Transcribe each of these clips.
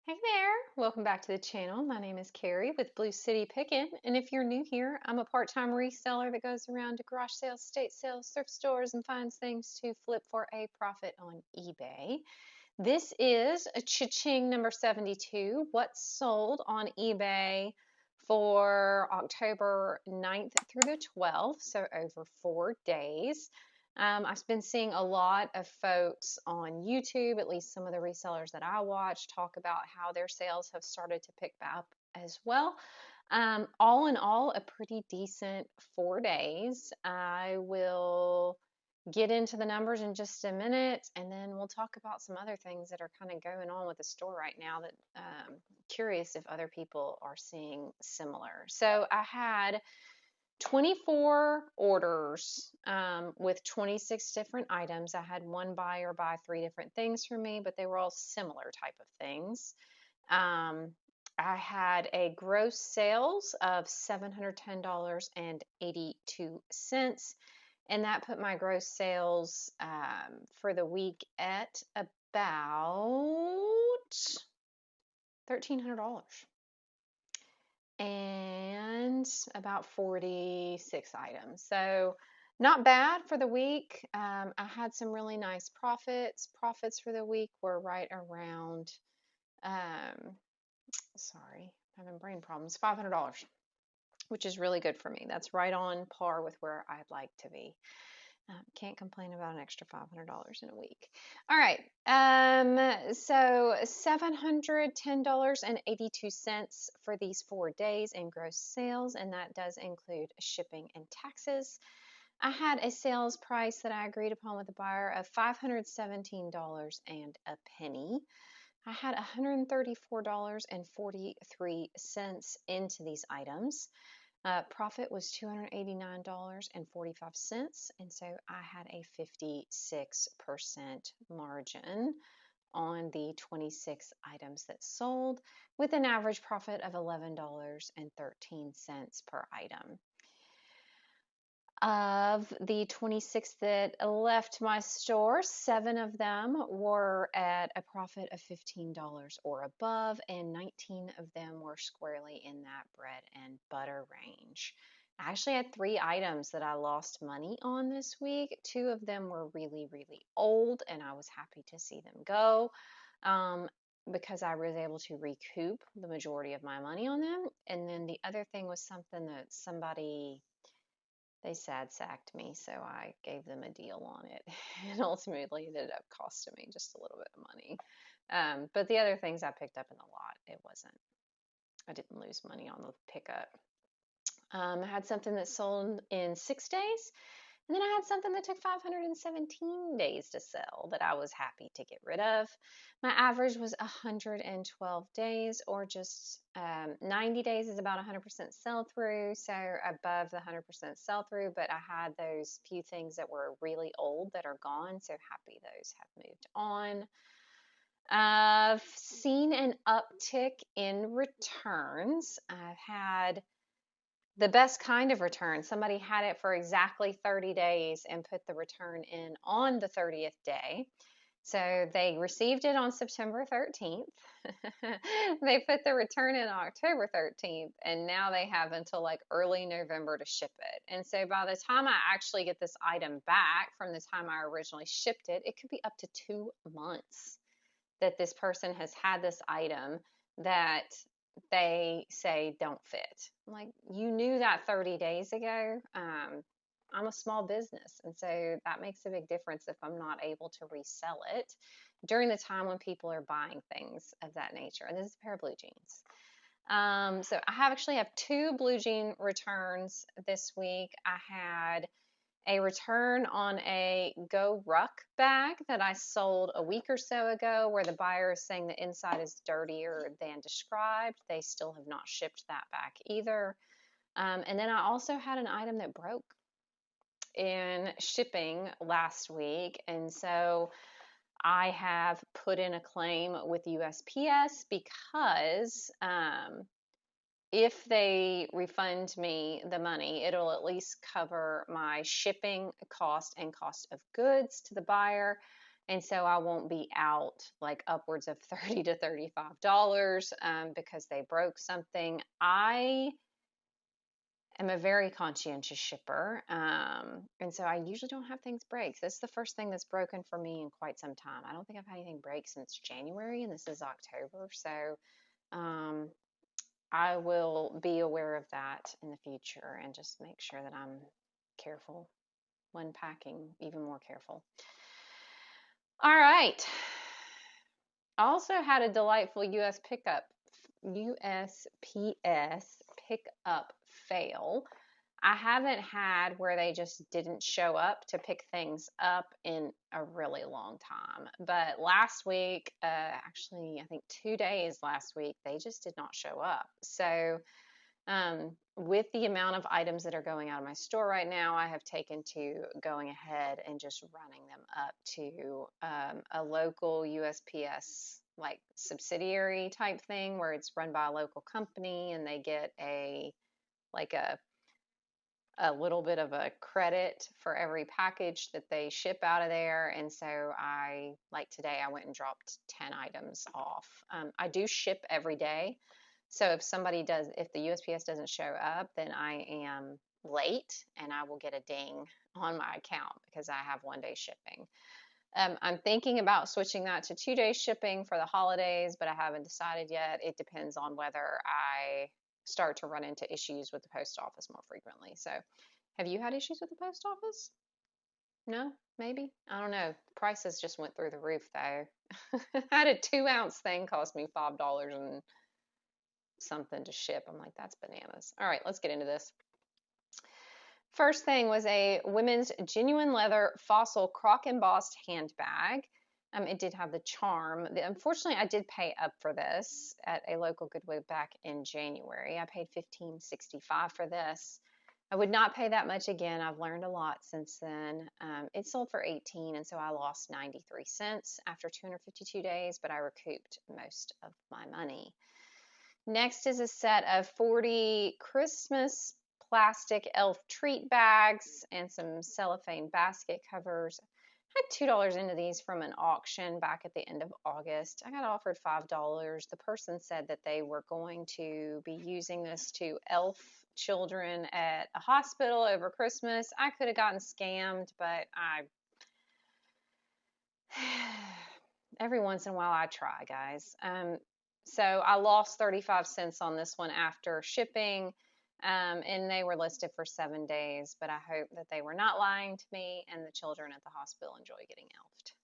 Hey there, welcome back to the channel. My name is Carrie with Blue City Pickin, and if you're new here, I'm a part-time reseller that goes around to garage sales, estate sales, thrift stores, and finds things to flip for a profit on eBay. This is a Ching number 72, what's sold on eBay for October 9th through the 12th, so over 4 days. I've been seeing a lot of folks on YouTube, at least some of the resellers that I watch, talk about how their sales have started to pick up as well. All in all, a pretty decent 4 days. I will get into the numbers in just a minute, and then we'll talk about some other things that are kind of going on with the store right now that curious if other people are seeing similar. So I had 24 orders with 26 different items. I had one buyer buy 3 different things from me, but they were all similar type of things. I had a gross sales of $710.82, and that put my gross sales for the week at about $1,300 and about 46 items. So not bad for the week. I had some really nice profits. Profits for the week were right around, sorry, I'm having brain problems, $500, which is really good for me. That's right on par with where I'd like to be. Can't complain about an extra $500 in a week. All right, so $710.82 for these 4 days in gross sales, and that does include shipping and taxes. I had a sales price that I agreed upon with the buyer of $517 and a penny. I had $134.43 into these items. Profit was $289.45, and so I had a 56% margin on the 26 items that sold, with an average profit of $11.13 per item. Of the 26 that left my store, 7 of them were at a profit of $15 or above, and 19 of them were squarely in that bread and butter range. I actually had 3 items that I lost money on this week. 2 of them were really, really old, and I was happy to see them go because I was able to recoup the majority of my money on them. And then the other thing was something that they sad sacked me, so I gave them a deal on it, and ultimately it ended up costing me just a little bit of money. But the other things I picked up in the lot, I didn't lose money on the pickup. I had something that sold in 6 days, and then I had something that took 517 days to sell that I was happy to get rid of. My average was 112 days, or just 90 days is about 100% sell through, so above the 100% sell through. But I had those few things that were really old that are gone, so happy those have moved on. I've seen an uptick in returns. I've had the best kind of return. Somebody had it for exactly 30 days and put the return in on the 30th day. So they received it on September 13th. They put the return in October 13th, and now they have until like early November to ship it. And so by the time I actually get this item back from the time I originally shipped it, it could be up to 2 months that this person has had this item that they say don't fit. I'm like, you knew that 30 days ago. I'm a small business, and so that makes a big difference if I'm not able to resell it during the time when people are buying things of that nature. And this is a pair of blue jeans. So I actually have 2 blue jean returns this week. I had a return on a Go Ruck bag that I sold a week or so ago, where the buyer is saying the inside is dirtier than described. They still have not shipped that back either. And then I also had an item that broke in shipping last week, and so I have put in a claim with USPS because if they refund me the money, it'll at least cover my shipping cost and cost of goods to the buyer. And so I won't be out like upwards of $30 to $35 because they broke something. I am a very conscientious shipper. And so I usually don't have things break. This is the first thing that's broken for me in quite some time. I don't think I've had anything break since January, and this is October. So um, I will be aware of that in the future and just make sure that I'm careful when packing, even more careful. All right. I also had a delightful USPS pickup fail. I haven't had where they just didn't show up to pick things up in a really long time. But last week, actually, I think 2 days last week, they just did not show up. So, with the amount of items that are going out of my store right now, I have taken to going ahead and just running them up to a local USPS like subsidiary type thing where it's run by a local company and they get like a little bit of a credit for every package that they ship out of there. And so like today, I went and dropped 10 items off. I do ship every day. So if the USPS doesn't show up, then I am late and I will get a ding on my account because I have 1 day shipping. I'm thinking about switching that to 2 day shipping for the holidays, but I haven't decided yet. It depends on whether I start to run into issues with the post office more frequently. So, have you had issues with the post office? No, maybe. I don't know. Prices just went through the roof though. I had a 2 ounce thing cost me $5 and something to ship. I'm like, that's bananas. All right, let's get into this. First thing was a women's genuine leather fossil croc embossed handbag. It did have the charm. Unfortunately, I did pay up for this at a local Goodwill back in January. I paid $15.65 for this. I would not pay that much again. I've learned a lot since then. It sold for $18, and so I lost 93 cents after 252 days, but I recouped most of my money. Next is a set of 40 Christmas plastic elf treat bags and some cellophane basket covers. I had $2 into these from an auction back at the end of August. I got offered $5. The person said that they were going to be using this to elf children at a hospital over Christmas. I could have gotten scammed, but every once in a while I try, guys. So I lost 35 cents on this one after shipping, and they were listed for 7 days, but I hope that they were not lying to me and the children at the hospital enjoy getting elfed.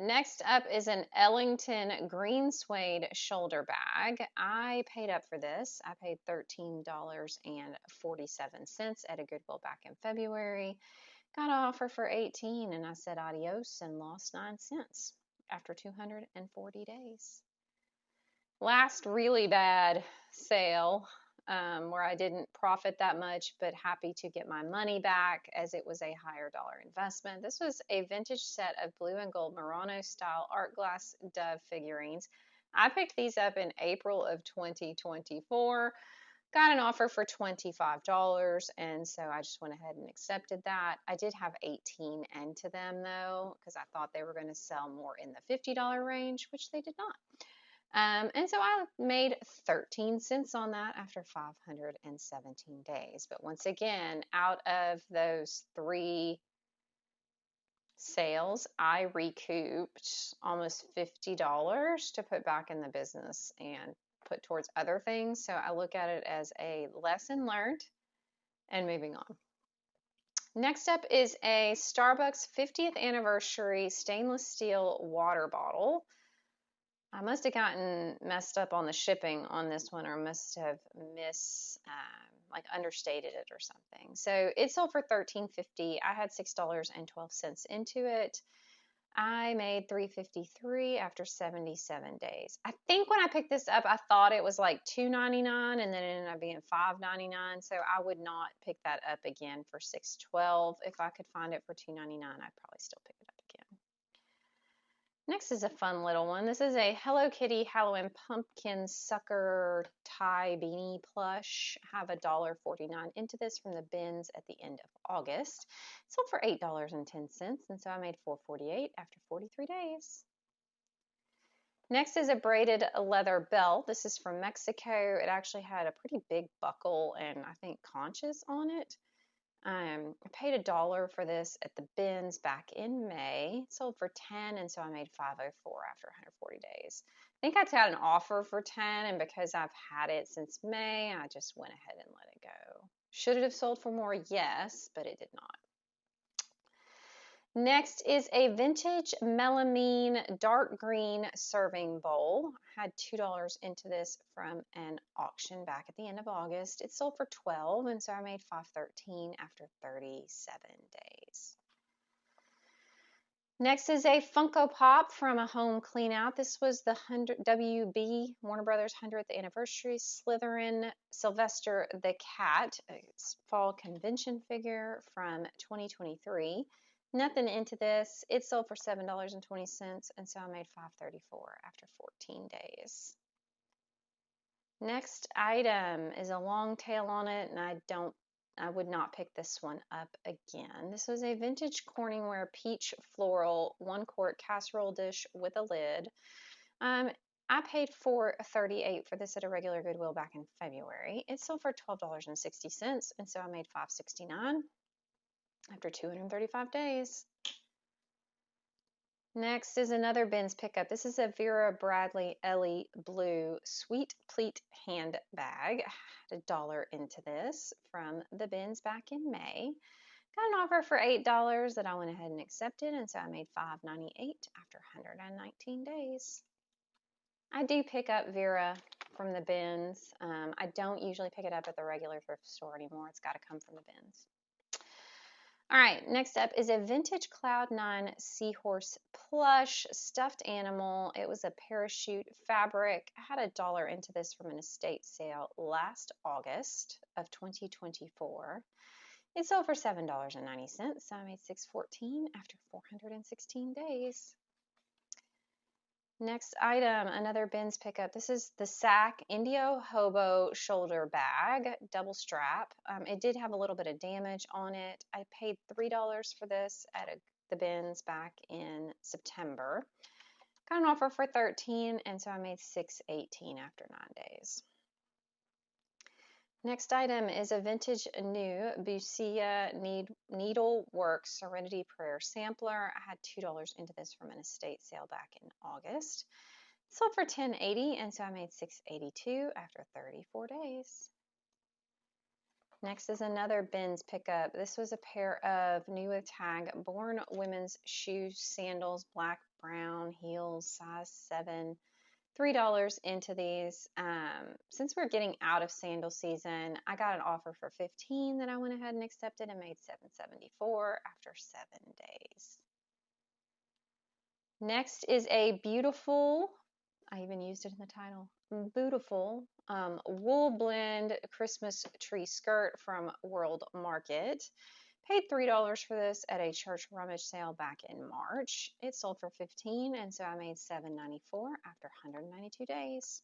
Next up is an Ellington green suede shoulder bag. I paid up for this. I paid $13.47 at a Goodwill back in February. Got an offer for $18 and I said adios and lost 9 cents after 240 days. Last really bad sale where I didn't profit that much, but happy to get my money back as it was a higher dollar investment. This was a vintage set of blue and gold Murano style art glass dove figurines. I picked these up in April of 2024. Got an offer for $25, and so I just went ahead and accepted that. I did have 18 into them though, because I thought they were going to sell more in the $50 range, which they did not. And so I made 13 cents on that after 517 days. But once again, out of those 3 sales, I recouped almost $50 to put back in the business and put towards other things. So I look at it as a lesson learned and moving on. Next up is a Starbucks 50th anniversary stainless steel water bottle. I must have gotten messed up on the shipping on this one, or must have understated it or something. So it sold for $13.50. I had $6.12 into it. I made $3.53 after 77 days. I think when I picked this up, I thought it was like $2.99, and then it ended up being $5.99. So I would not pick that up again for $6.12. If I could find it for $2.99, I'd probably still pick it up again. Next is a fun little one. This is a Hello Kitty Halloween pumpkin sucker tie beanie plush. Have $1.49 into this from the bins at the end of August. It sold for $8.10, and so I made $4.48 after 43 days. Next is a braided leather belt. This is from Mexico. It actually had a pretty big buckle and I think conches on it. I paid $1 for this at the bins back in May. It sold for 10, and so I made $5.04 after 140 days. I think I got an offer for 10, and because I've had it since May, I just went ahead and let it go. Should it have sold for more? Yes, but it did not. Next is a vintage melamine dark green serving bowl. I had $2 into this from an auction back at the end of August. It sold for 12, and so I made $5.13 after 37 days. Next is a Funko Pop from a home clean out. This was the WB Warner Brothers 100th anniversary Slytherin Sylvester the Cat, a fall convention figure from 2023. Nothing into this. It sold for $7.20, and so I made $5.34 after 14 days. Next item is a long tail on it, and I would not pick this one up again. This was a vintage Corningware peach floral 1-quart casserole dish with a lid. I paid $4.38 for this at a regular Goodwill back in February. It sold for $12.60, and so I made $5.69 after 235 days. Next is another bins pickup. This is a Vera Bradley Ellie Blue Sweet Pleat handbag. I had $1 into this from the bins back in May. Got an offer for $8 that I went ahead and accepted, and so I made $5.98 after 119 days. I do pick up Vera from the bins. I don't usually pick it up at the regular thrift store anymore. It's got to come from the bins. All right, next up is a vintage Cloud9 seahorse plush stuffed animal. It was a parachute fabric. I had $1 into this from an estate sale last August of 2024. It sold for $7.90, so I made $6.14 after 416 days. Next item, another bins pickup. This is the Sac Indio Hobo shoulder bag, double strap. It did have a little bit of damage on it. I paid $3 for this at the bins back in September. Got an offer for 13, and so I made $6.18 after 9 days. Next item is a vintage new Busia Needlework Serenity Prayer sampler. I had $2 into this from an estate sale back in August. It sold for $10.80, and so I made $6.82 after 34 days. Next is another bins pickup. This was a pair of new with tag Born women's shoes, sandals, black, brown, heels, size 7. $3 into these. Since we're getting out of sandal season, I got an offer for 15 that I went ahead and accepted and made $7.74 after 7 days. Next is a beautiful, I even used it in the title, beautiful wool blend Christmas tree skirt from World Market. Paid $3 for this at a church rummage sale back in March. It sold for 15, and so I made $7.94 after 192 days.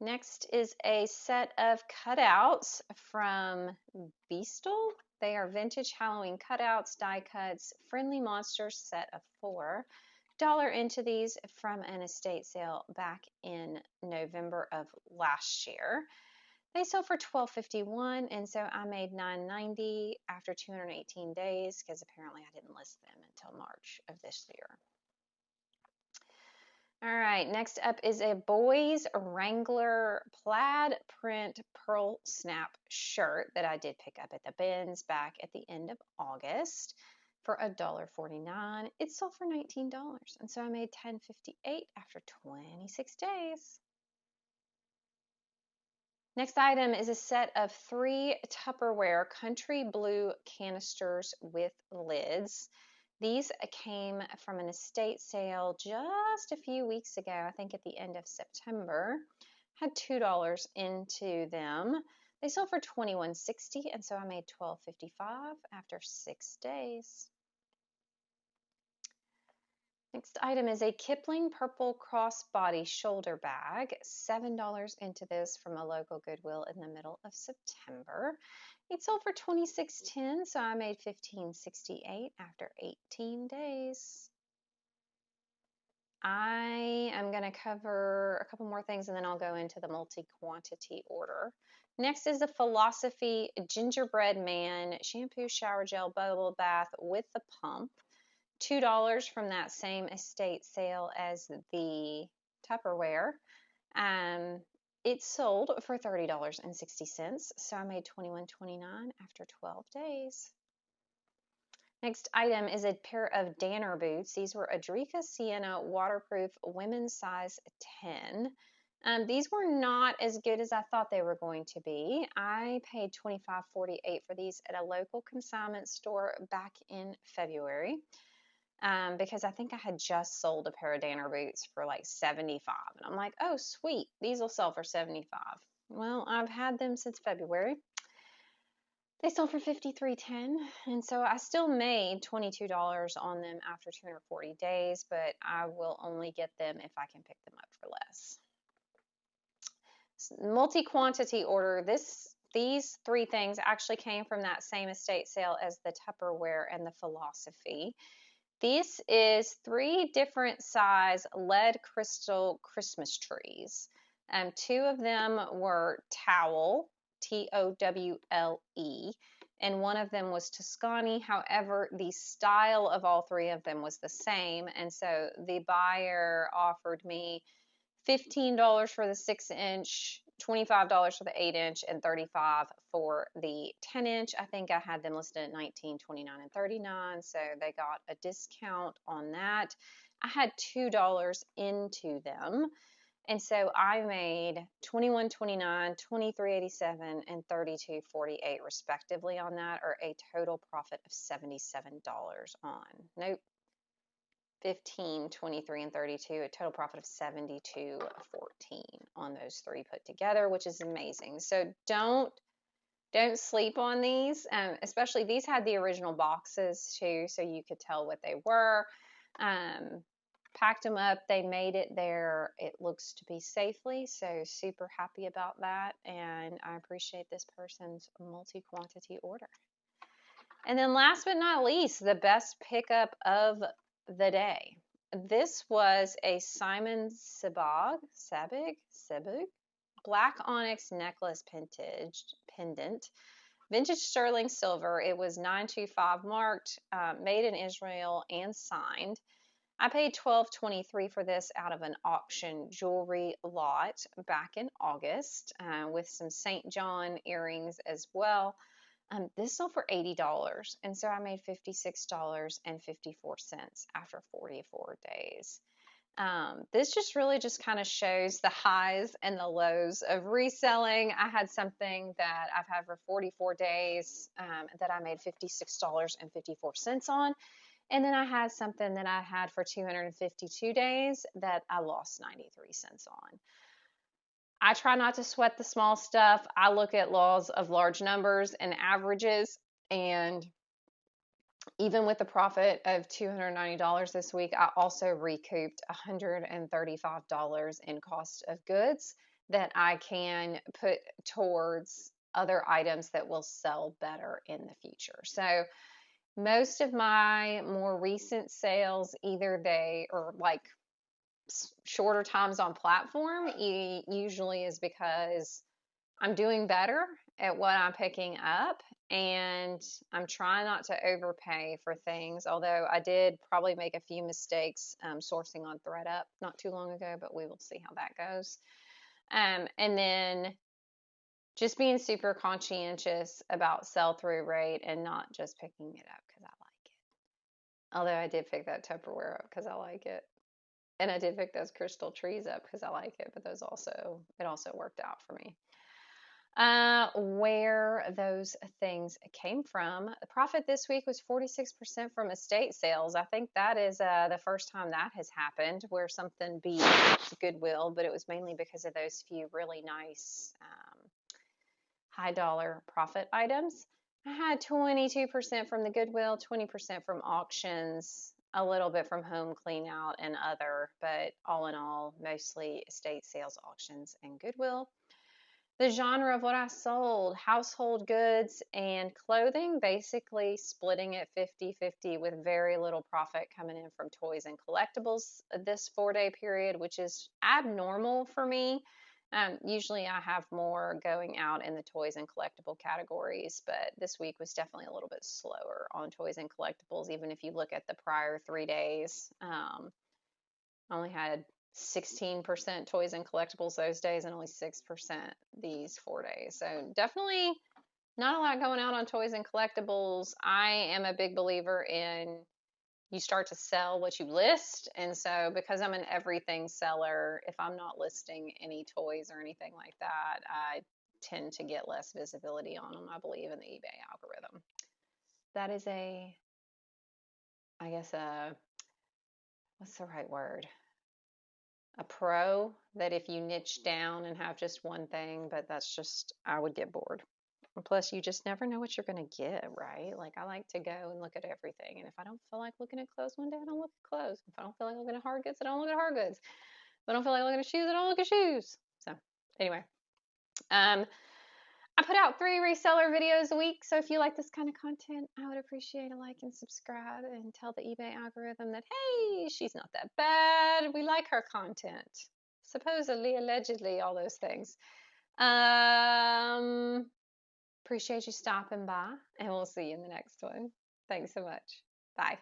Next is a set of cutouts from Beastle. They are vintage Halloween cutouts, die cuts, Friendly Monsters set of 4. $1 into these from an estate sale back in November of last year. They sold for $12.51, and so I made $9.90 after 218 days because apparently I didn't list them until March of this year. All right, next up is a boys Wrangler plaid print pearl snap shirt that I did pick up at the bins back at the end of August for $1.49. It sold for $19, and so I made $10.58 after 26 days. Next item is a set of 3 Tupperware Country Blue canisters with lids. These came from an estate sale just a few weeks ago, I think at the end of September. Had $2 into them. They sold for $21.60, and so I made $12.55 after 6 days. Next item is a Kipling purple crossbody shoulder bag. $7 into this from a local Goodwill in the middle of September. It sold for $26.10, so I made $15.68 after 18 days. I am going to cover a couple more things and then I'll go into the multi-quantity order. Next is the Philosophy Gingerbread Man Shampoo Shower Gel Bubble Bath with the pump. $2 from that same estate sale as the Tupperware. It sold for $30.60, so I made $21.29 after 12 days. Next item is a pair of Danner boots. These were Adrika Sienna waterproof women's size 10. These were not as good as I thought they were going to be. I paid $25.48 for these at a local consignment store back in February. Because I think I had just sold a pair of Danner boots for like $75. And I'm like, oh, sweet, these will sell for $75. Well, I've had them since February. They sold for $53.10, and so I still made $22 on them after 240 days, but I will only get them if I can pick them up for less. Multi-quantity order. These three things actually came from that same estate sale as the Tupperware and the Philosophy. This is 3 different size lead crystal Christmas trees. 2 of them were Towel, Towle, and one of them was Tuscany. However, the style of all 3 of them was the same, and so the buyer offered me $15 for the 6-inch, $25 for the 8-inch, and $35 for the 10-inch. I think I had them listed at $19, $29, and $39, so they got a discount on that. I had $2 into them, and so I made $21.29, $23.87, and $32.48 respectively on that, or a total profit of $77 on. Nope. 15, 23, and 32, a total profit of 72.14 on those 3 put together, which is amazing. So don't sleep on these, especially these had the original boxes too, so you could tell what they were. Packed them up, they made it there. It looks to be safely, so super happy about that, and I appreciate this person's multi-quantity order. And then last but not least, the best pickup of the day. This was a Simon Sebag black onyx necklace pendant, vintage sterling silver. It was 925 marked, made in Israel and signed. I paid $12.23 for this out of an auction jewelry lot back in August, with some St. John earrings as well. This sold for $80, and so I made $56.54 after 44 days. This just really just kind of shows the highs and the lows of reselling. I had something that I've had for 44 days that I made $56.54 on, and then I had something that I had for 252 days that I lost 93 cents on. I try not to sweat the small stuff. I look at laws of large numbers and averages, and even with a profit of $290 this week, I also recouped $135 in cost of goods that I can put towards other items that will sell better in the future. So most of my more recent sales, either they are like shorter times on platform, usually is because I'm doing better at what I'm picking up, and I'm trying not to overpay for things, although I did probably make a few mistakes sourcing on ThreadUp not too long ago, but we will see how that goes. And then just being super conscientious about sell-through rate and not just picking it up because I like it. Although I did pick that Tupperware up because I like it. And I did pick those crystal trees up because I like it, but it also worked out for me. Where those things came from. The profit this week was 46% from estate sales. I think that is the first time that has happened where something beat Goodwill, but it was mainly because of those few really nice high dollar profit items. I had 22% from the Goodwill, 20% from auctions, a little bit from home clean out and other, but all in all, mostly estate sales, auctions, and Goodwill. The genre of what I sold, household goods and clothing, basically splitting it 50-50 with very little profit coming in from toys and collectibles this 4-day period, which is abnormal for me. Usually I have more going out in the toys and collectible categories, but this week was definitely a little bit slower on toys and collectibles, even if you look at the prior 3 days. I only had 16% toys and collectibles those days and only 6% these 4 days. So definitely not a lot going out on toys and collectibles. I am a big believer in you start to sell what you list. And so because I'm an everything seller, if I'm not listing any toys or anything like that, I tend to get less visibility on them, I believe, in the eBay algorithm. That is I guess what's the right word? A pro that if you niche down and have just one thing, but that's just, I would get bored. And plus, you just never know what you're going to get, right? Like, I like to go and look at everything. And if I don't feel like looking at clothes one day, I don't look at clothes. If I don't feel like looking at hard goods, I don't look at hard goods. If I don't feel like looking at shoes, I don't look at shoes. So, anyway, I put out 3 reseller videos a week. So, if you like this kind of content, I would appreciate a like and subscribe and tell the eBay algorithm that, hey, she's not that bad. We like her content. Supposedly, allegedly, all those things. Appreciate you stopping by, and we'll see you in the next one. Thanks so much. Bye.